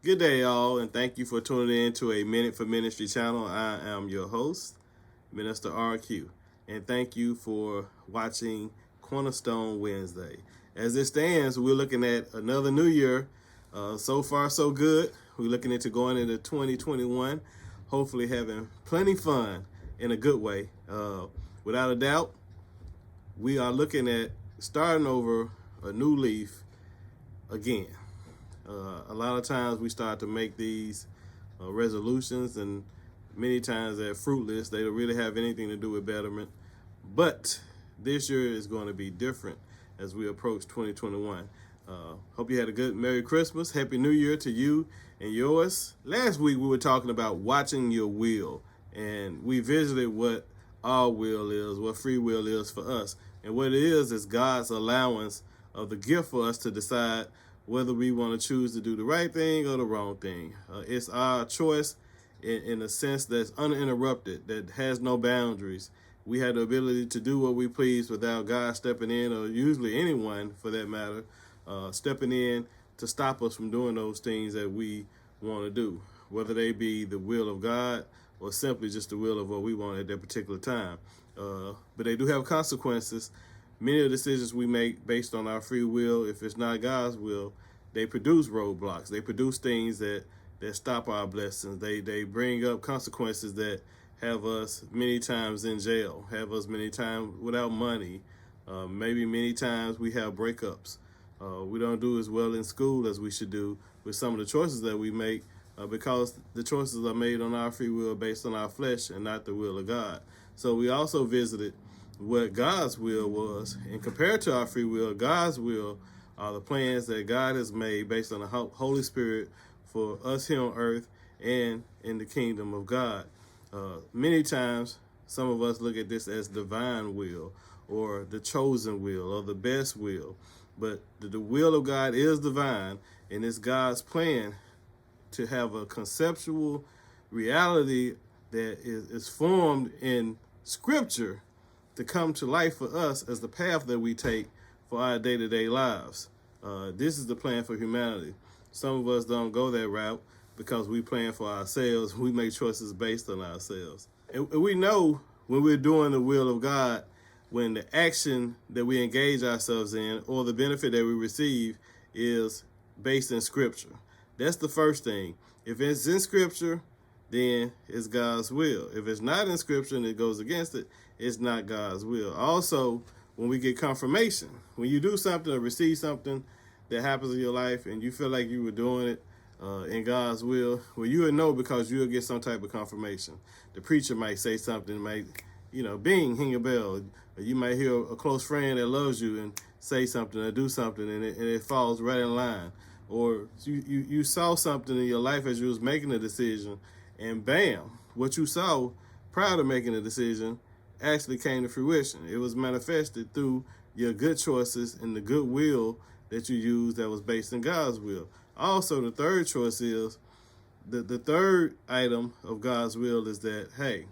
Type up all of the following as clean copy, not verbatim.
Good day, all, and thank you for tuning in to a Minute for Ministry channel. I am your host, Minister RQ, and thank you for watching Cornerstone Wednesday. As it stands, we're looking at another new year. So far, so good. We're looking into going into 2021, hopefully having plenty fun in a good way. Without a doubt, we are looking at starting over a new leaf again. A lot of times we start to make these resolutions, and many times they're fruitless. They don't really have anything to do with betterment. But this year is going to be different as we approach 2021. Hope you had a good Merry Christmas. Happy New Year to you and yours. Last week we were talking about watching your will, and we visited what our will is, what free will is for us. And what it is God's allowance of the gift for us to decide whether we want to choose to do the right thing or the wrong thing. It's our choice in a sense that's uninterrupted, that has no boundaries. We have the ability to do what we please without God stepping in, or usually anyone for that matter, stepping in to stop us from doing those things that we want to do, whether they be the will of God or simply just the will of what we want at that particular time. But they do have consequences. Many of the decisions we make based on our free will, if it's not God's will, they produce roadblocks. They produce things that stop our blessings. They bring up consequences that have us many times in jail, have us many times without money. Maybe many times we have breakups. We don't do as well in school as we should do with some of the choices that we make because the choices are made on our free will based on our flesh and not the will of God. So we also visited what God's will was, and compared to our free will, God's will are the plans that God has made based on the Holy Spirit for us here on earth and in the kingdom of God. Many times, some of us look at this as divine will or the chosen will or the best will, but the will of God is divine, and it's God's plan to have a conceptual reality that is formed in Scripture to come to life for us as the path that we take for our day-to-day lives. This is the plan for humanity. Some of us don't go that route because we plan for ourselves. We make choices based on ourselves. And we know when we're doing the will of God, when the action that we engage ourselves in or the benefit that we receive is based in Scripture. That's the first thing. If it's in Scripture, then it's God's will. If it's not in Scripture and it goes against it, it's not God's will. Also, when we get confirmation, when you do something or receive something that happens in your life and you feel like you were doing it in God's will, well, you will know because you'll get some type of confirmation. The preacher might say something, might, hang a bell. Or you might hear a close friend that loves you and say something or do something, and it falls right in line. Or you saw something in your life as you was making a decision, and bam, what you saw prior to making a decision actually came to fruition. It was manifested through your good choices and the good will that you used that was based in God's will. Also, the third choice is, the third item of God's will is that, hey,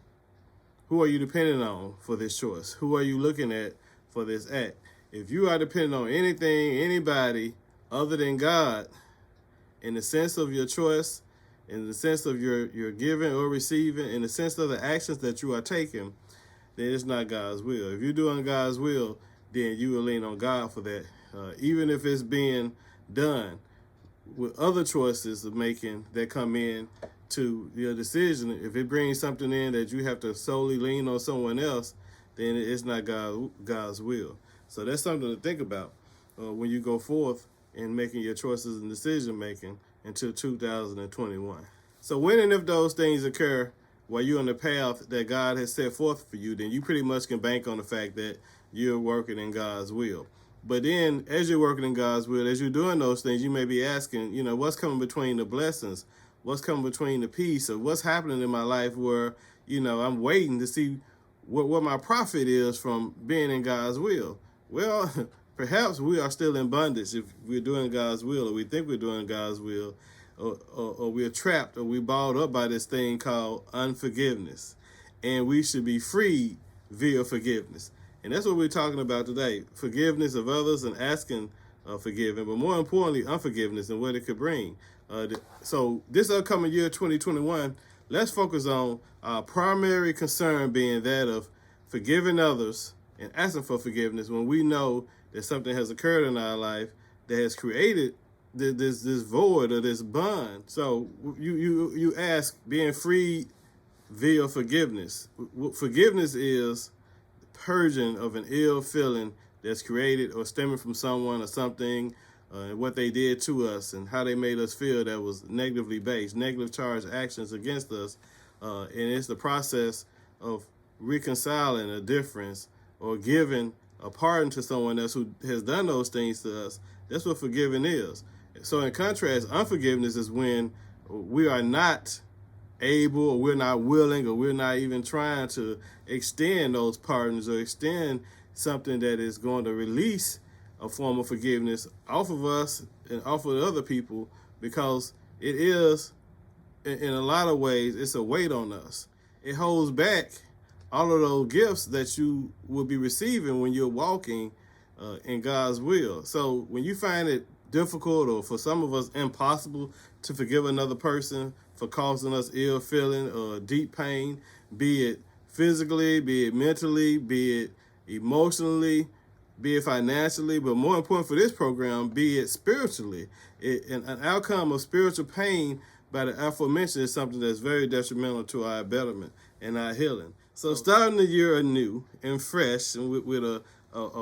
who are you depending on for this choice? Who are you looking at for this act? If you are depending on anything, anybody other than God, in the sense of your choice, in the sense of your giving or receiving, in the sense of the actions that you are taking, then it's not God's will. If you're doing God's will, then you will lean on God for that. Even if it's being done with other choices of making that come in to your decision, if it brings something in that you have to solely lean on someone else, then it's not God's will. So that's something to think about when you go forth in making your choices and decision making until 2021. So when and if those things occur while you're on the path that God has set forth for you, then you pretty much can bank on the fact that you're working in God's will. But then as you're working in God's will, as you're doing those things, you may be asking, what's coming between the blessings? What's coming between the peace? Or what's happening in my life where, I'm waiting to see what my profit is from being in God's will? Well, perhaps we are still in bondage if we're doing God's will, or we think we're doing God's will, or we're trapped, or we're balled up by this thing called unforgiveness. And we should be freed via forgiveness. And that's what we're talking about today. Forgiveness of others and asking forgiving, but more importantly, unforgiveness and what it could bring. So this upcoming year, 2021, let's focus on our primary concern being that of forgiving others and asking for forgiveness when we know that something has occurred in our life that has created this void or this bond. So you ask, being freed via forgiveness. Forgiveness is purging of an ill feeling that's created or stemming from someone or something, and what they did to us and how they made us feel that was negatively based, negative charged actions against us. And it's the process of reconciling a difference or giving a pardon to someone else who has done those things to us. That's what forgiving is. So in contrast, unforgiveness is when we are not able, or we're not willing, or we're not even trying to extend those pardons or extend something that is going to release a form of forgiveness off of us and off of other people, because it is, in a lot of ways, it's a weight on us. It holds back all of those gifts that you will be receiving when you're walking in God's will. So when you find it difficult, or for some of us impossible, to forgive another person for causing us ill feeling or deep pain, be it physically, be it mentally, be it emotionally, be it financially, but more important for this program, be it spiritually. An outcome of spiritual pain by the aforementioned is something that's very detrimental to our betterment and our healing. So starting the year anew and fresh and with a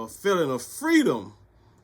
feeling of freedom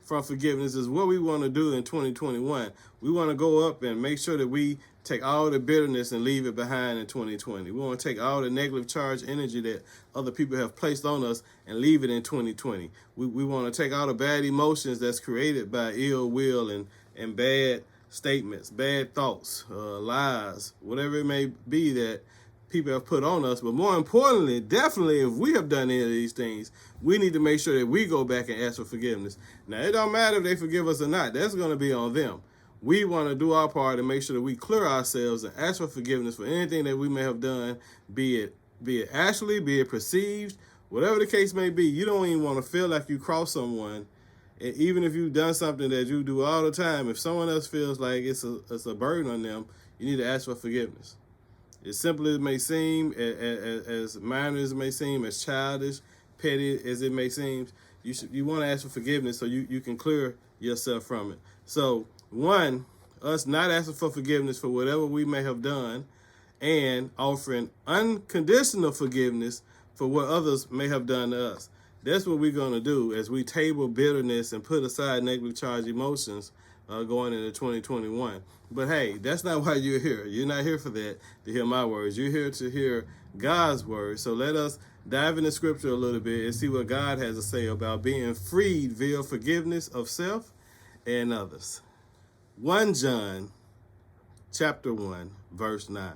from forgiveness is what we want to do in 2021. We want to go up and make sure that we take all the bitterness and leave it behind in 2020. We want to take all the negative charged energy that other people have placed on us and leave it in 2020. We want to take all the bad emotions that's created by ill will and bad statements, bad thoughts, lies, whatever it may be that people have put on us. But more importantly, definitely, if we have done any of these things, we need to make sure that we go back and ask for forgiveness. Now, it don't matter if they forgive us or not. That's going to be on them. We want to do our part and make sure that we clear ourselves and ask for forgiveness for anything that we may have done, be it actually, be it perceived, whatever the case may be. You don't even want to feel like you crossed someone. And even if you've done something that you do all the time, if someone else feels like it's a burden on them, you need to ask for forgiveness. As simple as it may seem, as minor as it may seem, as childish, petty as it may seem, you want to ask for forgiveness so you can clear yourself from it. So, one, us not asking for forgiveness for whatever we may have done, and offering unconditional forgiveness for what others may have done to us. That's what we're going to do as we table bitterness and put aside negative charged emotions going into 2021. But hey, that's not why you're here. You're not here for that, to hear my words. You're here to hear God's words. So let us dive into scripture a little bit and see what God has to say about being freed via forgiveness of self and others. 1 John chapter 1, verse 9,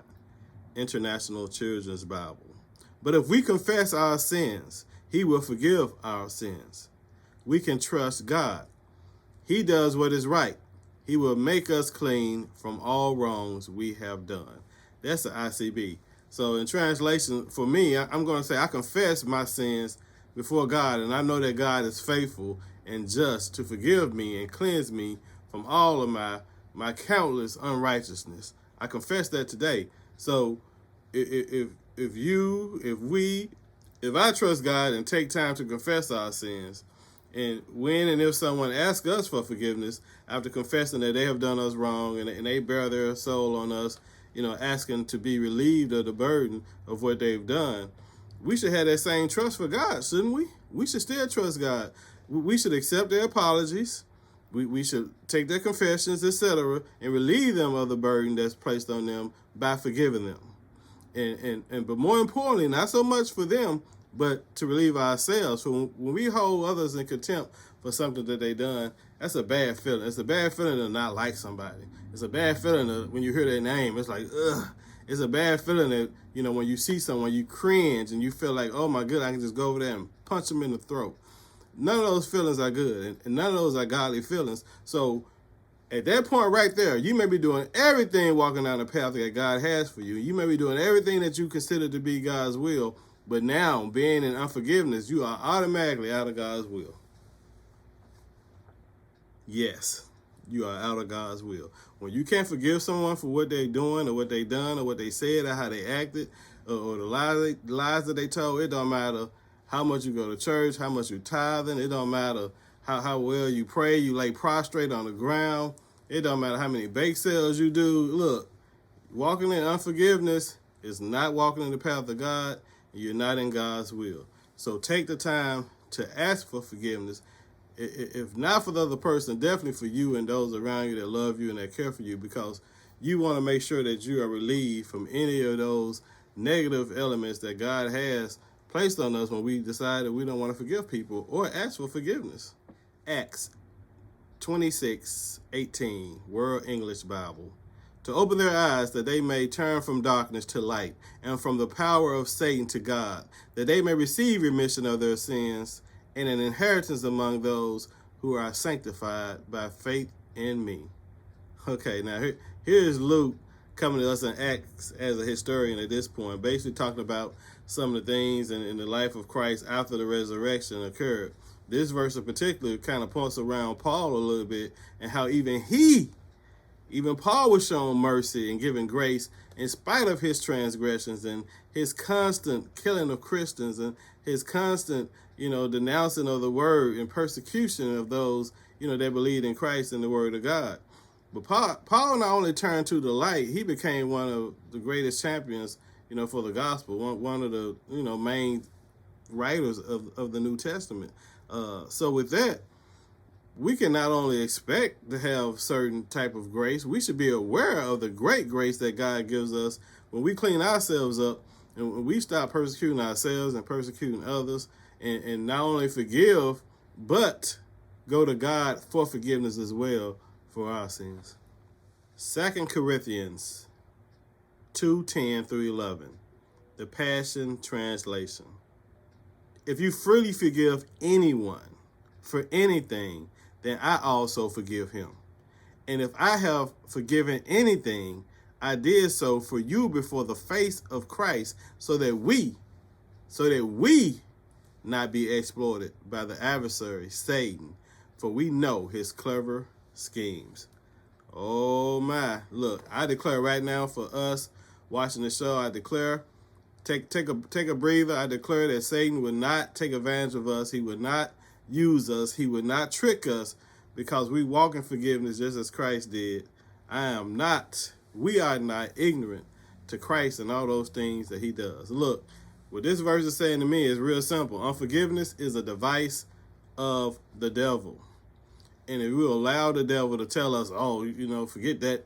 International Children's Bible. But if we confess our sins, He will forgive our sins. We can trust God. He does what is right. He will make us clean from all wrongs we have done. That's the ICB. So in translation, for me, I'm going to say I confess my sins before God, and I know that God is faithful and just to forgive me and cleanse me from all of my countless unrighteousness. I confess that today. So if I trust God and take time to confess our sins, and when and if someone asks us for forgiveness after confessing that they have done us wrong and they bear their soul on us, asking to be relieved of the burden of what they've done, we should have that same trust for God, shouldn't we? We should still trust God. We should accept their apologies. We should take their confessions, etc., and relieve them of the burden that's placed on them by forgiving them. But more importantly, not so much for them, but to relieve ourselves. So when we hold others in contempt for something that they done, that's a bad feeling. It's a bad feeling to not like somebody. It's a bad feeling when you hear their name. It's like, ugh. It's a bad feeling that, when you see someone, you cringe and you feel like, oh my God, I can just go over there and punch them in the throat. None of those feelings are good, and none of those are godly feelings. So at that point right there, you may be doing everything walking down the path that God has for you. You may be doing everything that you consider to be God's will, but now, being in unforgiveness, you are automatically out of God's will. Yes, you are out of God's will. When you can't forgive someone for what they're doing or what they done or what they said or how they acted or the lies that they told, it don't matter how much you go to church, how much you tithing. It don't matter how well you pray, you lay prostrate on the ground. It don't matter how many bake sales you do. Look, walking in unforgiveness is not walking in the path of God. You're not in God's will. So take the time to ask for forgiveness. If not for the other person, definitely for you and those around you that love you and that care for you, because you want to make sure that you are relieved from any of those negative elements that God has placed on us when we decide that we don't want to forgive people or ask for forgiveness. Acts 26:18, World English Bible. To open their eyes that they may turn from darkness to light and from the power of Satan to God, that they may receive remission of their sins and an inheritance among those who are sanctified by faith in me. Okay, now here's Luke coming to us in Acts as a historian at this point, basically talking about some of the things in the life of Christ after the resurrection occurred. This verse in particular kind of points around Paul a little bit and how even Paul was shown mercy and given grace in spite of his transgressions and his constant killing of Christians and his constant, denouncing of the word and persecution of those, that believed in Christ and the word of God. But Paul not only turned to the light, he became one of the greatest champions, for the gospel, one of the, main writers of the New Testament. So with that, we can not only expect to have certain type of grace, we should be aware of the great grace that God gives us when we clean ourselves up and when we stop persecuting ourselves and persecuting others and not only forgive, but go to God for forgiveness as well for our sins. 2 Corinthians 2:10 through 11, the Passion Translation. If you freely forgive anyone for anything, then I also forgive him. And if I have forgiven anything, I did so for you before the face of Christ, so that we not be exploited by the adversary, Satan, for we know his clever schemes. Oh my, look, I declare right now for us watching the show, I declare, take a breather. I declare that Satan would not take advantage of us. He would not use us. He would not trick us because we walk in forgiveness just as Christ did. We are not ignorant to Christ and all those things that he does. Look, what this verse is saying to me is real simple. Unforgiveness is a device of the devil. And if we allow the devil to tell us, forget that,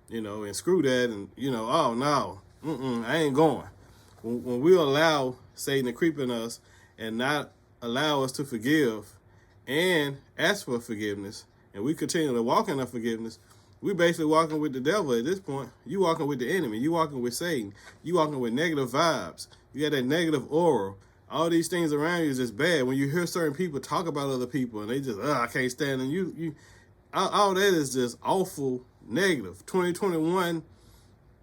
and screw that, and, oh, no, I ain't going. When we allow Satan to creep in us and not allow us to forgive and ask for forgiveness, and we continue to walk in unforgiveness, we basically walking with the devil at this point. You walking with the enemy. You walking with Satan. You walking with negative vibes. You got that negative aura. All these things around you is just bad. When you hear certain people talk about other people and they just, I can't stand them. You, all that is just awful negative. 2021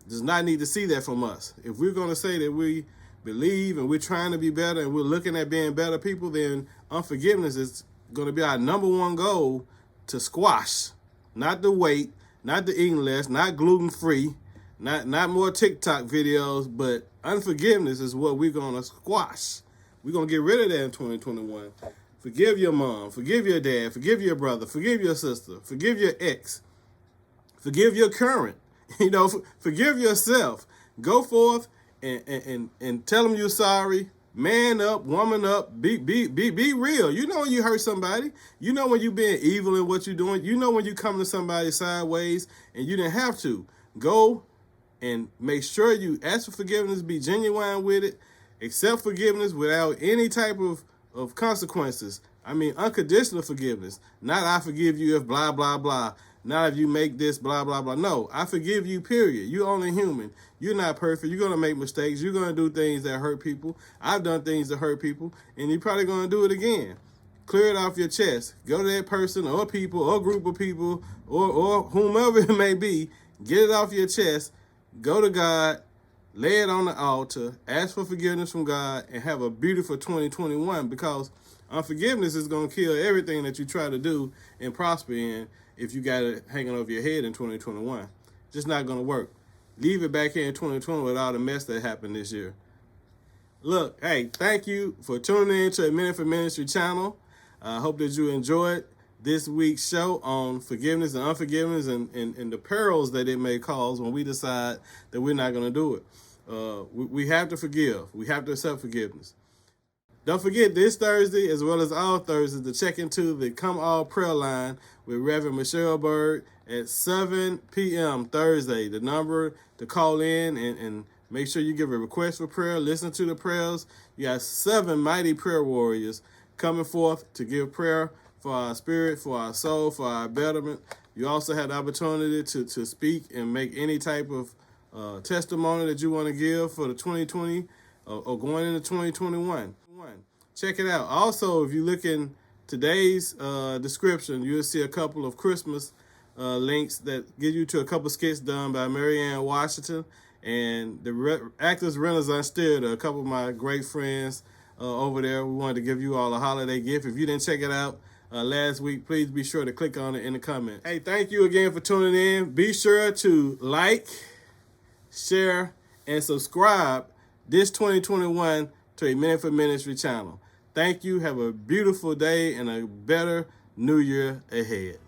does not need to see that from us. If we're going to say that we believe and we're trying to be better and we're looking at being better people, then unforgiveness is going to be our number one goal to squash. Not the weight, not the eating less, not gluten-free, not more TikTok videos, but unforgiveness is what we're going to squash. We're going to get rid of that in 2021. Forgive your mom, forgive your dad, forgive your brother, forgive your sister, forgive your ex, forgive your current, forgive yourself. Go forth and tell them you're sorry. Man up, woman up, be real. You know when you hurt somebody. You know when you're being evil in what you're doing. You know when you come to somebody sideways and you didn't have to. Go and make sure you ask for forgiveness, be genuine with it, accept forgiveness without any type of consequences. I mean, unconditional forgiveness. Not I forgive you if blah, blah, blah. Not if you make this, blah, blah, blah. No, I forgive you, period. You're only human. You're not perfect. You're going to make mistakes. You're going to do things that hurt people. I've done things that hurt people, and you're probably going to do it again. Clear it off your chest. Go to that person or people or group of people or whomever it may be. Get it off your chest. Go to God. Lay it on the altar. Ask for forgiveness from God and have a beautiful 2021, because unforgiveness is going to kill everything that you try to do and prosper in if you got it hanging over your head in 2021. Just not going to work. Leave it back here in 2020 with all the mess that happened this year. Look, hey, thank you for tuning in to aMin4Ministry channel. I hope that you enjoyed this week's show on forgiveness and unforgiveness and the perils that it may cause when we decide that we're not going to do it. We have to forgive. We have to accept forgiveness. Don't forget this Thursday, as well as all Thursdays, to check into the Come All prayer line with Reverend Michelle Bird at 7 p.m. Thursday. The number to call in and make sure you give a request for prayer. Listen to the prayers. You got 7 mighty prayer warriors coming forth to give prayer for our spirit, for our soul, for our betterment. You also have the opportunity to speak and make any type of testimony that you want to give for the 2020 or going into 2021. Check it out. Also, if you look in today's description, you'll see a couple of Christmas links that get you to a couple skits done by Marianne Washington and the Actors Renaissance Theater, a couple of my great friends over there. We wanted to give you all a holiday gift. If you didn't check it out last week, please be sure to click on it in the comment. Hey, thank you again for tuning in. Be sure to like, share, and subscribe this 2021 to aMin4Ministry channel. Thank you. Have a beautiful day and a better new year ahead.